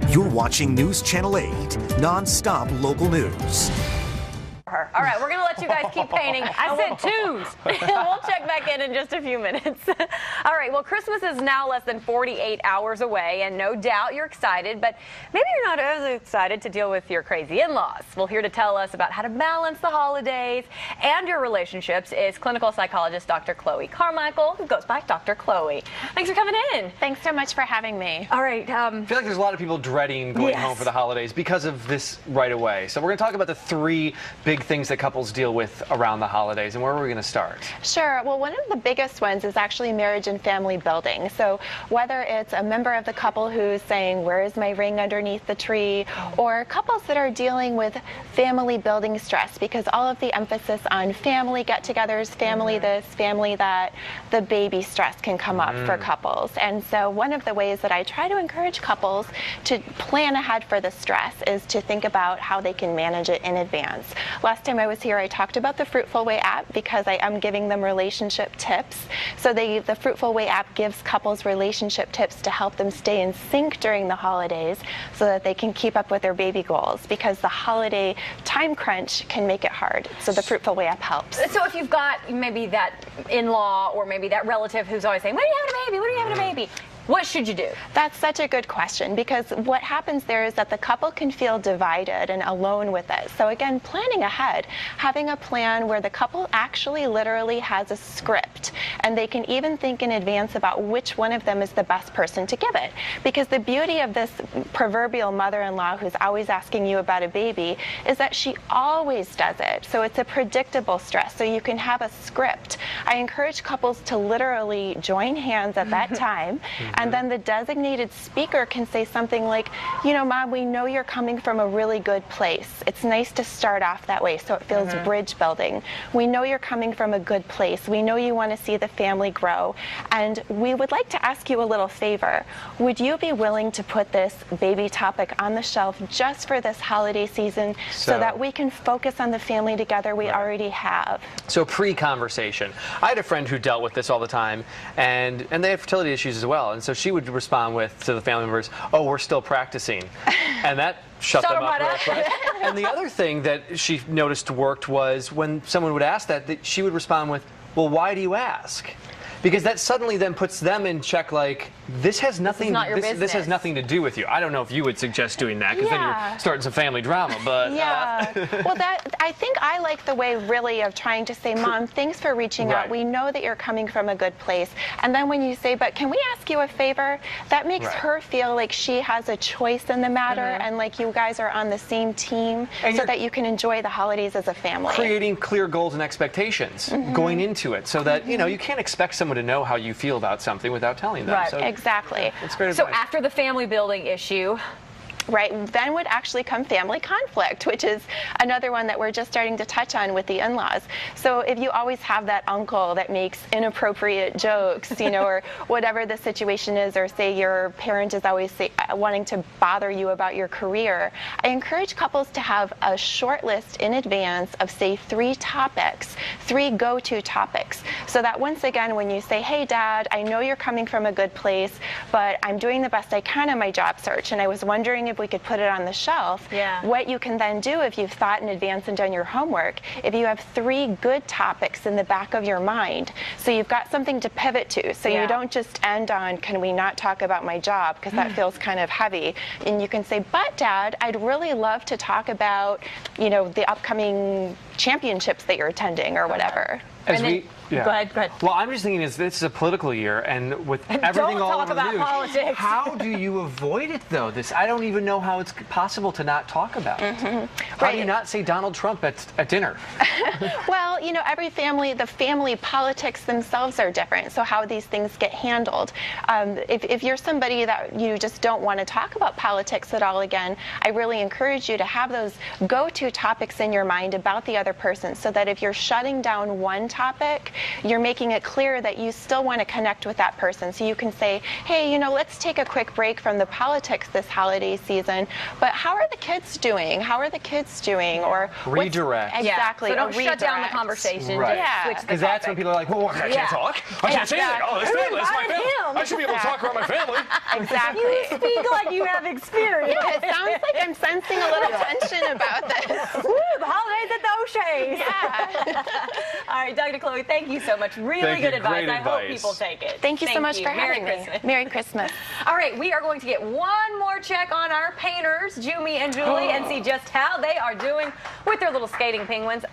You're watching News Channel 8, non-stop local news. All right, we're going to let you guys keep painting. I said twos. We'll check back in just a few minutes. All right, well, Christmas is now less than 48 hours away, and no doubt you're excited, but maybe you're not as excited to deal with your crazy in-laws. Well, here to tell us about how to balance the holidays and your relationships is clinical psychologist Dr. Chloe Carmichael, who goes by Dr. Chloe. Thanks for coming in. Thanks so much for having me. All right. I feel like there's a lot of people dreading going home for the holidays because of this right away. So we're going to talk about the three big things that couples deal with around the holidays, and where are we going to start? Sure. Well, one of the biggest ones is actually marriage and family building. So whether it's a member of the couple who's saying, where is my ring underneath the tree, or couples that are dealing with family building stress because all of the emphasis on family get-togethers, family this, family that, the baby stress can come up for couples. And so one of the ways that I try to encourage couples to plan ahead for the stress is to think about how they can manage it in advance. Last time I was here, I talked about the Fruitful Way app because I am giving them relationship tips. So the Fruitful Way app gives couples relationship tips to help them stay in sync during the holidays so that they can keep up with their baby goals, because the holiday time crunch can make it hard. So the Fruitful Way app helps. So if you've got maybe that in-law or maybe that relative who's always saying, when are you having a baby? When are you having a baby? What should you do? That's such a good question, because what happens there is that the couple can feel divided and alone with it. So again, planning ahead, having a plan where the couple actually literally has a script, and they can even think in advance about which one of them is the best person to give it. Because the beauty of this proverbial mother-in-law who's always asking you about a baby is that she always does it. So it's a predictable stress. So you can have a script. I encourage couples to literally join hands at that time. And then the designated speaker can say something like, you know, Mom, we know you're coming from a really good place. It's nice to start off that way so it feels bridge building. We know you're coming from a good place. We know you want to see the family grow. And we would like to ask you a little favor. Would you be willing to put this baby topic on the shelf just for this holiday season so that we can focus on the family together we already have? So pre-conversation. I had a friend who dealt with this all the time, and they have fertility issues as well. And so she would respond to the family members, oh, we're still practicing. And that shut them up real quick. And the other thing that she noticed worked was when someone would ask that she would respond with, well, why do you ask? Because that suddenly then puts them in check, like, this has nothing this has nothing to do with you. I don't know if you would suggest doing that, because then you're starting some family drama, but well, I think I like the way really of trying to say, Mom, thanks for reaching out. We know that you're coming from a good place. And then when you say, but can we ask you a favor? That makes her feel like she has a choice in the matter, and like you guys are on the same team, and so that you can enjoy the holidays as a family. Creating clear goals and expectations going into it, so that, you know, you can't expect someone to know how you feel about something without telling them. Right, exactly. That's great advice. So after the family building issue, then would actually come family conflict, which is another one that we're just starting to touch on with the in-laws. So if you always have that uncle that makes inappropriate jokes, you know, or whatever the situation is, or say your parent is always wanting to bother you about your career, I encourage couples to have a short list in advance of, say, 3 topics, 3 go-to topics, so that once again, when you say, hey, Dad, I know you're coming from a good place, but I'm doing the best I can in my job search, and I was wondering if we could put it on the shelf. What you can then do, if you've thought in advance and done your homework, if you have 3 good topics in the back of your mind, so you've got something to pivot to, so you don't just end on, can we not talk about my job, because that feels kind of heavy, and you can say, but Dad, I'd really love to talk about, you know, the upcoming championships that you're attending or whatever. Go ahead. Well, I'm just thinking, this is a political year, and with everything all over the news, politics. how do you avoid it, though? I don't even know how it's possible to not talk about it. How do you not say Donald Trump at dinner? Well, you know, every family, the family politics themselves are different, so how these things get handled. If you're somebody that you just don't want to talk about politics at all again, I really encourage you to have those go-to topics in your mind about the other person, so that if you're shutting down one topic, you're making it clear that you still want to connect with that person. So you can say, hey, let's take a quick break from the politics this holiday season, but how are the kids doing? How are the kids doing? Or redirect. Exactly. So don't shut down the conversation. Right. Yeah. Switch the Because that's when people are like, well, I can't talk. I can't say anything. Oh, it's my family. I should be able to talk about my family. Exactly. You speak like you have experience. Yeah, it sounds like I'm sensing a little tension about this. Woo, the holidays at the O'Shea's. Yeah. All right, Dr. Chloe, thank you so much. Really Thank good you. advice. Great I hope advice. people take it. Thank you so much for Merry having me. Christmas. Merry Christmas. All right, we are going to get one more check on our painters, Jumi and Julie, and see just how they are doing with their little skating penguins.